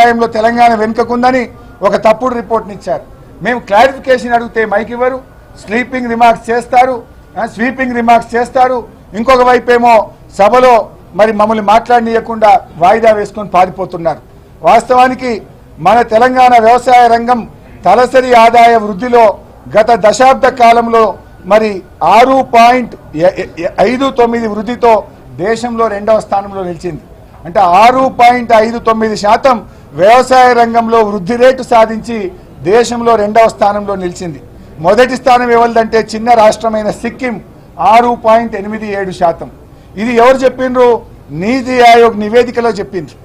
వ్యవసాయంలో తెలంగాణ వెనుకకుందని ఒక తప్పుడు రిపోర్ట్ని ఇచ్చారు. మేము క్లారిఫికేషన్ అడిగితే మైక్ ఇవ్వరు, స్వీపింగ్ రిమార్క్స్ చేస్తారు. ఇంకొక వైపు ఏమో సభలో మరి మమ్మల్ని మాట్లాడనీయకుండా వాయిదా వేసుకొని పారిపోతున్నారు. వాస్తవానికి మన తెలంగాణ వ్యవసాయ రంగం తలసరి ఆదాయ వృద్ధిలో గత దశాబ్ద కాలంలో మరి 6.59 వృద్ధితో దేశంలో 2వ స్థానంలో నిలిచింది. అంటే 6.59% వ్యవసాయ రంగంలో వృద్ధి రేటు సాధించి దేశంలో 2వ స్థానంలో నిలిచింది. మొదటి స్థానం ఎవరిదంటే చిన్న రాష్ట్రమైన సిక్కిం 6.87%. ఇది ఎవరు చెప్పిండ్రు? నీతి ఆయోగ్ నివేదికలో చెప్పిండ్రు.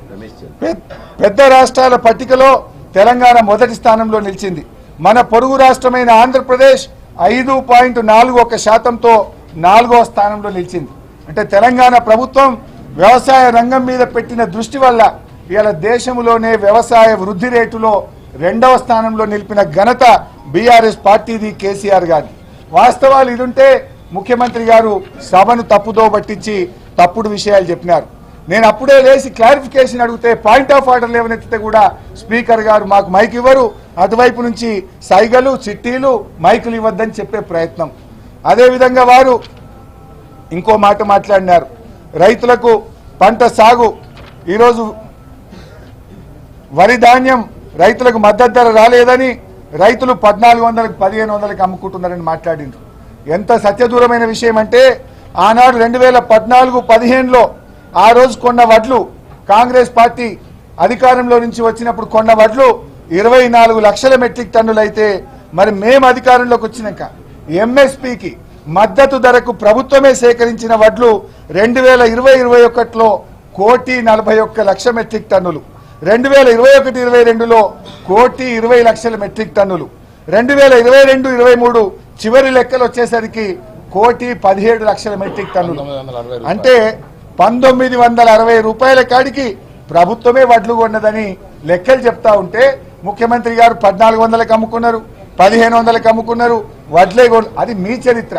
పెద్ద రాష్ట్రాల పట్టికలో తెలంగాణ మొదటి స్థానంలో నిలిచింది. మన పొరుగు రాష్ట్రమైన ఆంధ్రప్రదేశ్ 5.41%తో 4వ స్థానంలో నిలిచింది. అంటే తెలంగాణ ప్రభుత్వం వ్యవసాయ రంగం మీద పెట్టిన దృష్టి వల్ల ఇవాళ దేశంలోనే వ్యవసాయ వృద్ధి రేటులో 2వ స్థానంలో నిలిపిన ఘనత బీఆర్ఎస్ పార్టీది, కేసీఆర్ గారి. వాస్తవాలు ఇదుంటే ముఖ్యమంత్రి గారు సభను తప్పుదో పట్టించి తప్పుడు విషయాలు చెప్పినారు. నేను అప్పుడే లేచి క్లారిఫికేషన్ అడిగితే పాయింట్ ఆఫ్ ఆర్డర్ లేవనెత్తితే కూడా స్పీకర్ గారు మాకు మైక్ ఇవ్వరు, అటువైపు నుంచి సైగలు, చిట్టీలు, మైకులు ఇవ్వద్దని చెప్పే ప్రయత్నం. అదేవిధంగా వారు ఇంకో మాట మాట్లాడినారు. రైతులకు పంట సాగు ఈరోజు వరి ధాన్యం రైతులకు మద్దతు ధర రాలేదని రైతులు 1400కు 1500కు అమ్ముకుంటున్నారని మాట్లాడిండ్రు. ఎంత సత్యదూరమైన విషయం అంటే ఆనాడు 2014-15లో ఆ రోజు కొన్న వడ్లు కాంగ్రెస్ పార్టీ అధికారంలో నుంచి వచ్చినప్పుడు కొన్న వడ్లు 24 లక్షల మెట్రిక్ టన్నులు అయితే మరి మేము అధికారంలోకి వచ్చినాక ఎంఎస్పీకి మద్దతు ధరకు ప్రభుత్వమే సేకరించిన వడ్లు 2020-21లో 1,41,00,000 మెట్రిక్ టన్నులు, 2021-22లో 1,20,00,000 మెట్రిక్ టన్నులు, 2022-23 చివరి లెక్కలు వచ్చేసరికి 1,17,00,000 మెట్రిక్ టన్నులు. అంటే 1960 రూపాయల కాడికి ప్రభుత్వమే వడ్లు కొన్నదని లెక్కలు చెప్తా ఉంటే ముఖ్యమంత్రి గారు 1400కు అమ్ముకున్నారు, 1500కు అమ్ముకున్నారు, వడ్లే అది మీ చరిత్ర.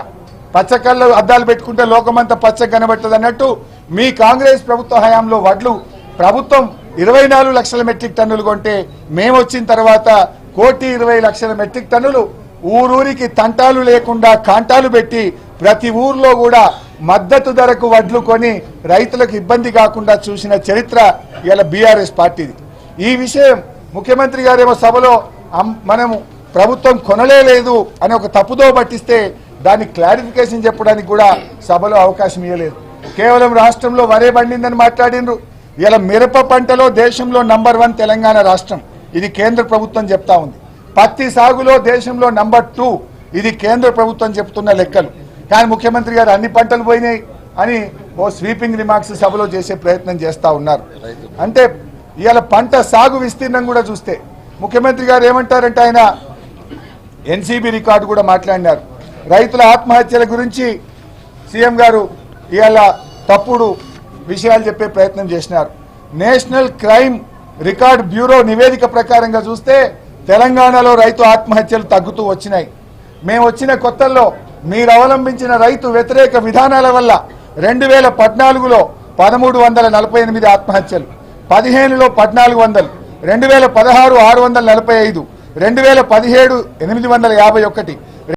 పచ్చకళ్ళు అద్దాలు పెట్టుకుంటే లోకమంతా పచ్చ కనబట్టదు అన్నట్టు మీ కాంగ్రెస్ ప్రభుత్వ హయాంలో వడ్లు ప్రభుత్వం 24 లక్షల మెట్రిక్ టన్నులు కొంటే మేము వచ్చిన తర్వాత 1,20,00,000 మెట్రిక్ టన్నులు ఊరూరికి తంటాలు లేకుండా కాంటాలు పెట్టి ప్రతి ఊర్లో కూడా మద్దతు ధరకు వడ్లు కొని రైతులకు ఇబ్బంది కాకుండా చూసిన చరిత్ర ఇలా బీఆర్ఎస్ పార్టీది. ఈ విషయం ముఖ్యమంత్రి గారేమో సభలో మనము ప్రభుత్వం కొనలేదు అని ఒక తప్పుదో పట్టిస్తే దాన్ని క్లారిఫికేషన్ చెప్పడానికి కూడా సభలో అవకాశం ఇవ్వలేదు. కేవలం రాష్ట్రంలో వరే పండిందని మాట్లాడిండ్రు. ఇలా మిరప పంటలో దేశంలో నంబర్ 1 తెలంగాణ రాష్ట్రం, ఇది కేంద్ర ప్రభుత్వం చెప్తా ఉంది. పత్తి సాగులో దేశంలో నంబర్ 2, ఇది కేంద్ర ప్రభుత్వం చెప్తున్న లెక్కలు. కానీ ముఖ్యమంత్రి గారు అన్ని పంటలు పోయినాయి అని ఓ స్వీపింగ్ రిమార్క్స్ సభలో చేసే ప్రయత్నం చేస్తా ఉన్నారు. అంటే ఇవాళ పంట సాగు విస్తీర్ణం కూడా చూస్తే ముఖ్యమంత్రి గారు ఏమంటారంటే ఆయన ఎన్సీబీ రికార్డు కూడా మాట్లాడినారు. రైతుల ఆత్మహత్యల గురించి సీఎం గారు ఇవాళ తప్పుడు విషయాలు చెప్పే ప్రయత్నం చేసినారు. నేషనల్ క్రైమ్ రికార్డ్ బ్యూరో నివేదిక ప్రకారంగా చూస్తే తెలంగాణలో రైతు ఆత్మహత్యలు తగ్గుతూ వచ్చినాయి. మేము వచ్చిన కొత్తల్లో మీరు అవలంబించిన రైతు వ్యతిరేక విధానాల వల్ల 2014లో 1348 ఆత్మహత్యలు, 15లో 1400, 2016 645, 2017 851,